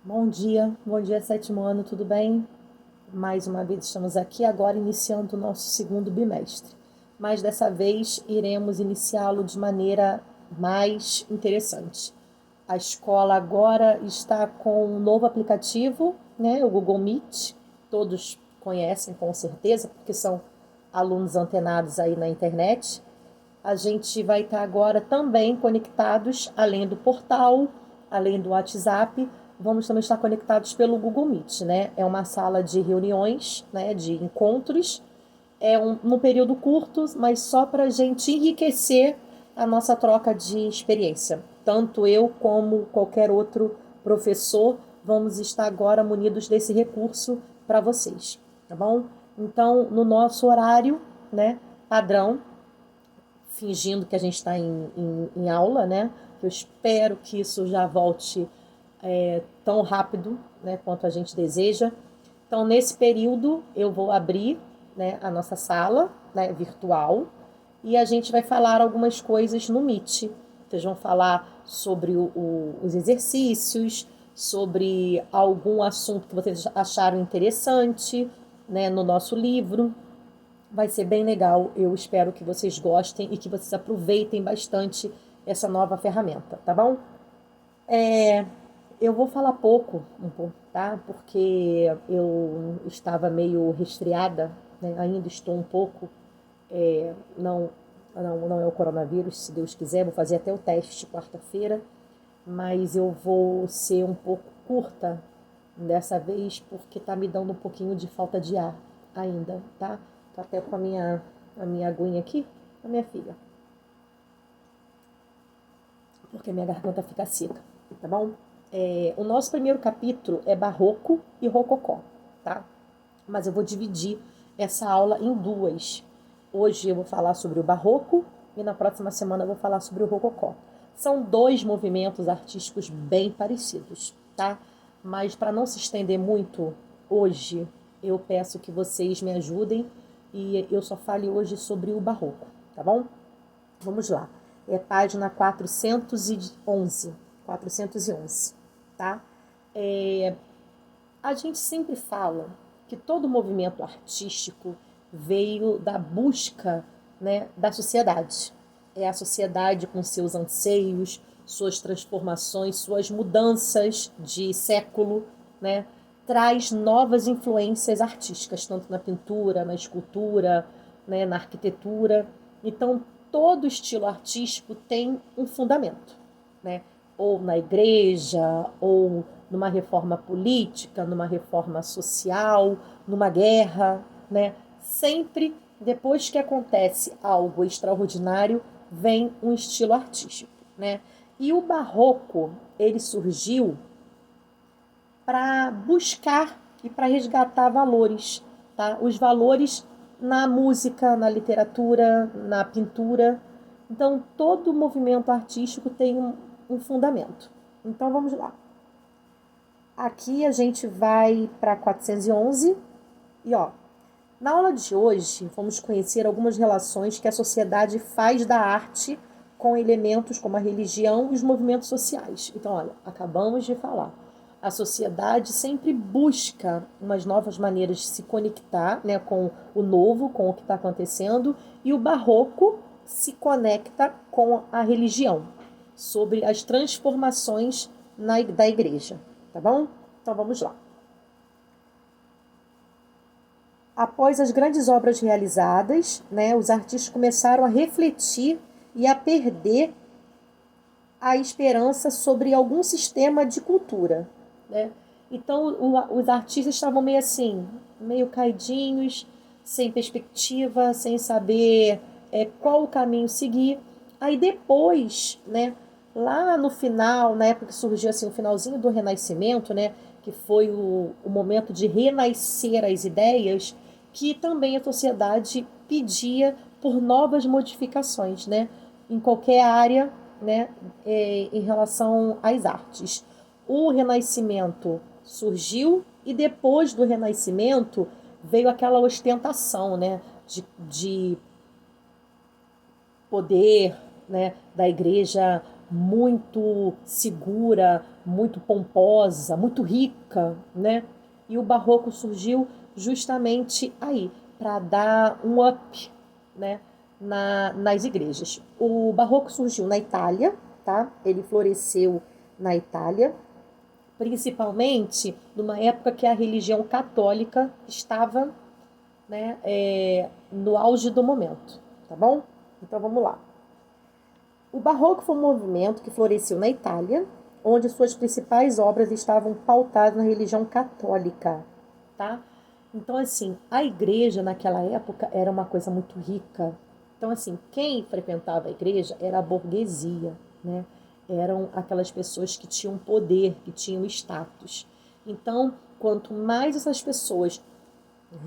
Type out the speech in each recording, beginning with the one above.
Bom dia, sétimo ano, tudo bem? Mais uma vez estamos aqui agora iniciando o nosso segundo bimestre, mas dessa vez iremos iniciá-lo de maneira mais interessante. A escola agora está com um novo aplicativo, né, o Google Meet, todos conhecem com certeza, porque são alunos antenados aí na internet. A gente vai estar agora também conectados, além do portal, além do WhatsApp, vamos também estar conectados pelo Google Meet, né? É uma sala de reuniões, né? De encontros, num período curto, mas só para a gente enriquecer a nossa troca de experiência. Tanto eu como qualquer outro professor vamos estar agora munidos desse recurso para vocês, tá bom? Então, no nosso horário, né, padrão, fingindo que a gente está em aula, né? Eu espero que isso já volte tão rápido, né, quanto a gente deseja. Então, nesse período, eu vou abrir, né, a nossa sala, né, virtual, e a gente vai falar algumas coisas no Meet. Vocês vão falar sobre os exercícios, sobre algum assunto que vocês acharam interessante, né, no nosso livro. Vai ser bem legal. Eu espero que vocês gostem e que vocês aproveitem bastante essa nova ferramenta, tá bom? Eu vou falar pouco, tá? Porque eu estava meio resfriada, né? Ainda estou um pouco. Não é o coronavírus, se Deus quiser. Vou fazer até o teste quarta-feira, mas eu vou ser um pouco curta dessa vez porque tá me dando um pouquinho de falta de ar ainda, tá? Tô até com a minha aguinha aqui, a minha filha, porque a minha garganta fica seca, tá bom? O nosso primeiro capítulo é Barroco e Rococó, tá? Mas eu vou dividir essa aula em duas. Hoje eu vou falar sobre o Barroco e na próxima semana eu vou falar sobre o Rococó. São dois movimentos artísticos bem parecidos, tá? Mas para não se estender muito hoje, eu peço que vocês me ajudem e eu só fale hoje sobre o Barroco, tá bom? Vamos lá. É página 411. 411, tá? A gente sempre fala que todo movimento artístico veio da busca, né, da sociedade. É a sociedade com seus anseios, suas transformações, suas mudanças de século, né, traz novas influências artísticas, tanto na pintura, na escultura, né, na arquitetura. Então, todo estilo artístico tem um fundamento, né? Ou na igreja, ou numa reforma política, numa reforma social, numa guerra, né? Sempre depois que acontece algo extraordinário, vem um estilo artístico, né? E o barroco, ele surgiu para buscar e para resgatar valores, tá? Os valores na música, na literatura, na pintura. Então, todo movimento artístico tem um fundamento. Então, vamos lá. Aqui a gente vai para 411 e ó, na aula de hoje vamos conhecer algumas relações que a sociedade faz da arte com elementos como a religião e os movimentos sociais. Então, olha, acabamos de falar. A sociedade sempre busca umas novas maneiras de se conectar, né, com o novo, com o que está acontecendo, e o barroco se conecta com a religião, sobre as transformações da igreja, tá bom? Então vamos lá. Após as grandes obras realizadas, né, os artistas começaram a refletir e a perder a esperança sobre algum sistema de cultura, né? Então os artistas estavam meio assim, meio caidinhos, sem perspectiva, sem saber qual o caminho seguir. Aí depois, né, lá no final, na época que surgiu assim o finalzinho do Renascimento, né, que foi o momento de renascer as ideias, que também a sociedade pedia por novas modificações, né, em qualquer área, né, em relação às artes. O Renascimento surgiu e depois do Renascimento veio aquela ostentação, né, de poder, né, da igreja muito segura, muito pomposa, muito rica, né? E o barroco surgiu justamente aí, para dar um up, né, nas igrejas. O barroco surgiu na Itália, tá? Ele floresceu na Itália, principalmente numa época que a religião católica estava, né, no auge do momento, tá bom? Então vamos lá. O barroco foi um movimento que floresceu na Itália, onde suas principais obras estavam pautadas na religião católica, tá? Então, assim, a igreja naquela época era uma coisa muito rica. Então, assim, quem frequentava a igreja era a burguesia, né? Eram aquelas pessoas que tinham poder, que tinham status. Então, quanto mais essas pessoas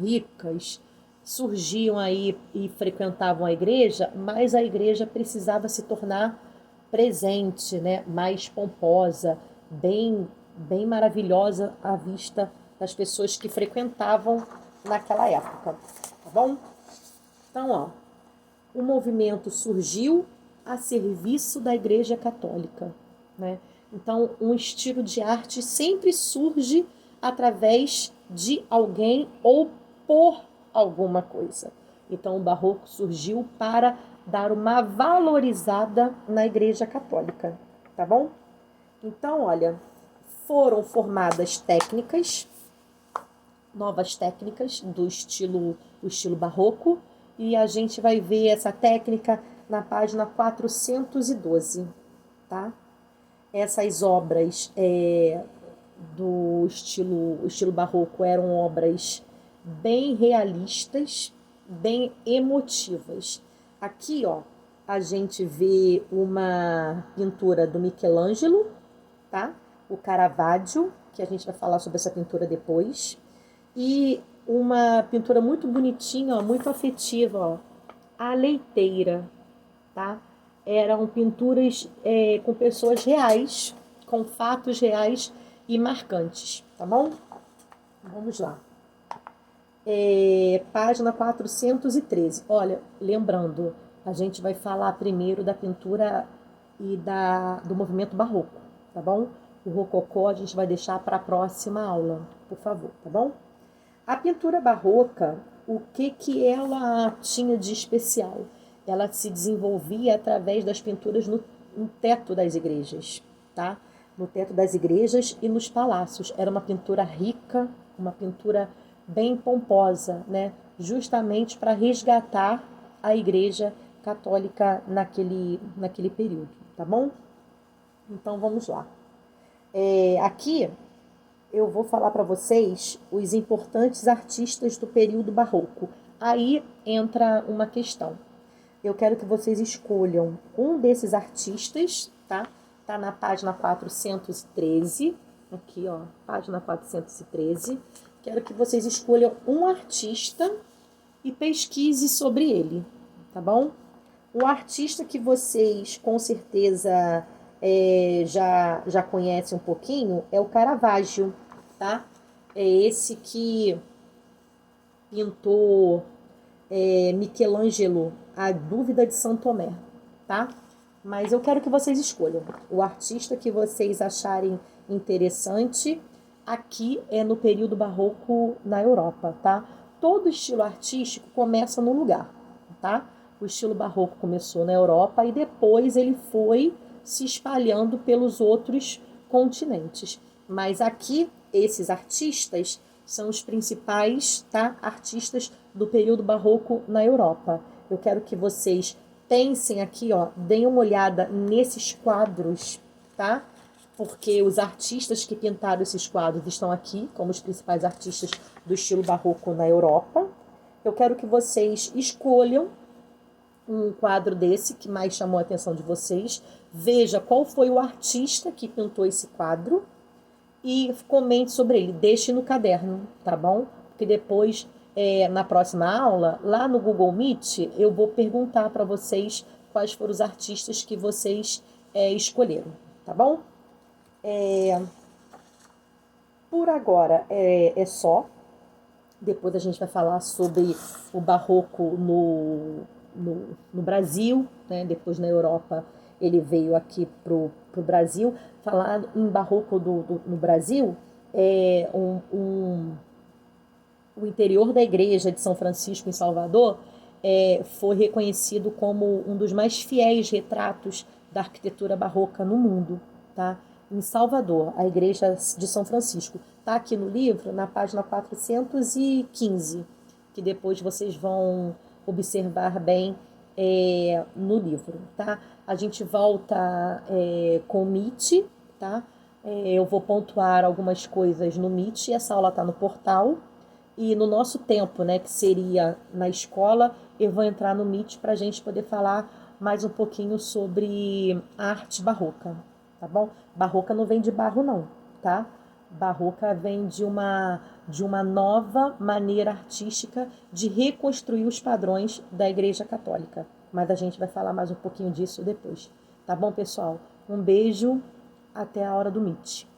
ricas surgiam aí e frequentavam a igreja, mais a igreja precisava se tornar presente, né? Mais pomposa, bem maravilhosa à vista das pessoas que frequentavam naquela época, tá bom? Então, ó, o movimento surgiu a serviço da Igreja Católica, né? Então, um estilo de arte sempre surge através de alguém ou por alguma coisa. Então, o barroco surgiu para dar uma valorizada na Igreja Católica, tá bom? Então, olha, foram formadas técnicas, novas técnicas o estilo barroco, e a gente vai ver essa técnica na página 412, tá? Essas obras do o estilo barroco eram obras bem realistas, bem emotivas. Aqui, ó, a gente vê uma pintura do Michelangelo, tá? O Caravaggio, que a gente vai falar sobre essa pintura depois. E uma pintura muito bonitinha, ó, muito afetiva, ó, A Leiteira, tá? Eram pinturas com pessoas reais, com fatos reais e marcantes, tá bom? Vamos lá. Página 413. Olha, lembrando, a gente vai falar primeiro da pintura e do movimento barroco, tá bom? O rococó a gente vai deixar para a próxima aula, por favor, tá bom? A pintura barroca, o que ela tinha de especial? Ela se desenvolvia através das pinturas no teto das igrejas, tá? No teto das igrejas e nos palácios. Era uma pintura rica, uma pintura bem pomposa, né? Justamente para resgatar a igreja católica naquele período, tá bom? Então vamos lá. Aqui eu vou falar para vocês os importantes artistas do período barroco. Aí entra uma questão. Eu quero que vocês escolham um desses artistas, tá? Tá na página 413, aqui, ó, página 413. Quero que vocês escolham um artista e pesquise sobre ele, tá bom? Um artista que vocês com certeza já conhecem um pouquinho é o Caravaggio, tá? É esse que pintou Michelangelo, A Dúvida de São Tomé, tá? Mas eu quero que vocês escolham o artista que vocês acharem interessante. Aqui é no período barroco na Europa, tá? Todo estilo artístico começa num lugar, tá? O estilo barroco começou na Europa e depois ele foi se espalhando pelos outros continentes. Mas aqui, esses artistas são os principais, tá? Artistas do período barroco na Europa. Eu quero que vocês pensem aqui, ó, deem uma olhada nesses quadros, tá? Porque os artistas que pintaram esses quadros estão aqui como os principais artistas do estilo barroco na Europa. Eu quero que vocês escolham um quadro desse que mais chamou a atenção de vocês. Veja qual foi o artista que pintou esse quadro e comente sobre ele. Deixe no caderno, tá bom? Porque depois, na próxima aula, lá no Google Meet, eu vou perguntar para vocês quais foram os artistas que vocês escolheram, tá bom? Por agora é só. Depois a gente vai falar sobre o barroco no Brasil, né? Depois na Europa ele veio aqui pro Brasil. Falar em barroco no Brasil, o interior da igreja de São Francisco, em Salvador, foi reconhecido como um dos mais fiéis retratos da arquitetura barroca no mundo, tá? Em Salvador, a igreja de São Francisco. Tá aqui no livro, na página 415, que depois vocês vão observar bem no livro, tá? A gente volta com o MIT, tá? Eu vou pontuar algumas coisas no MIT, essa aula tá no portal. E no nosso tempo, né, que seria na escola, eu vou entrar no MIT para a gente poder falar mais um pouquinho sobre a arte barroca, tá bom? Barroca não vem de barro não, tá? Barroca vem de uma nova maneira artística de reconstruir os padrões da Igreja Católica. Mas a gente vai falar mais um pouquinho disso depois, tá bom, pessoal? Um beijo, até a hora do MIT.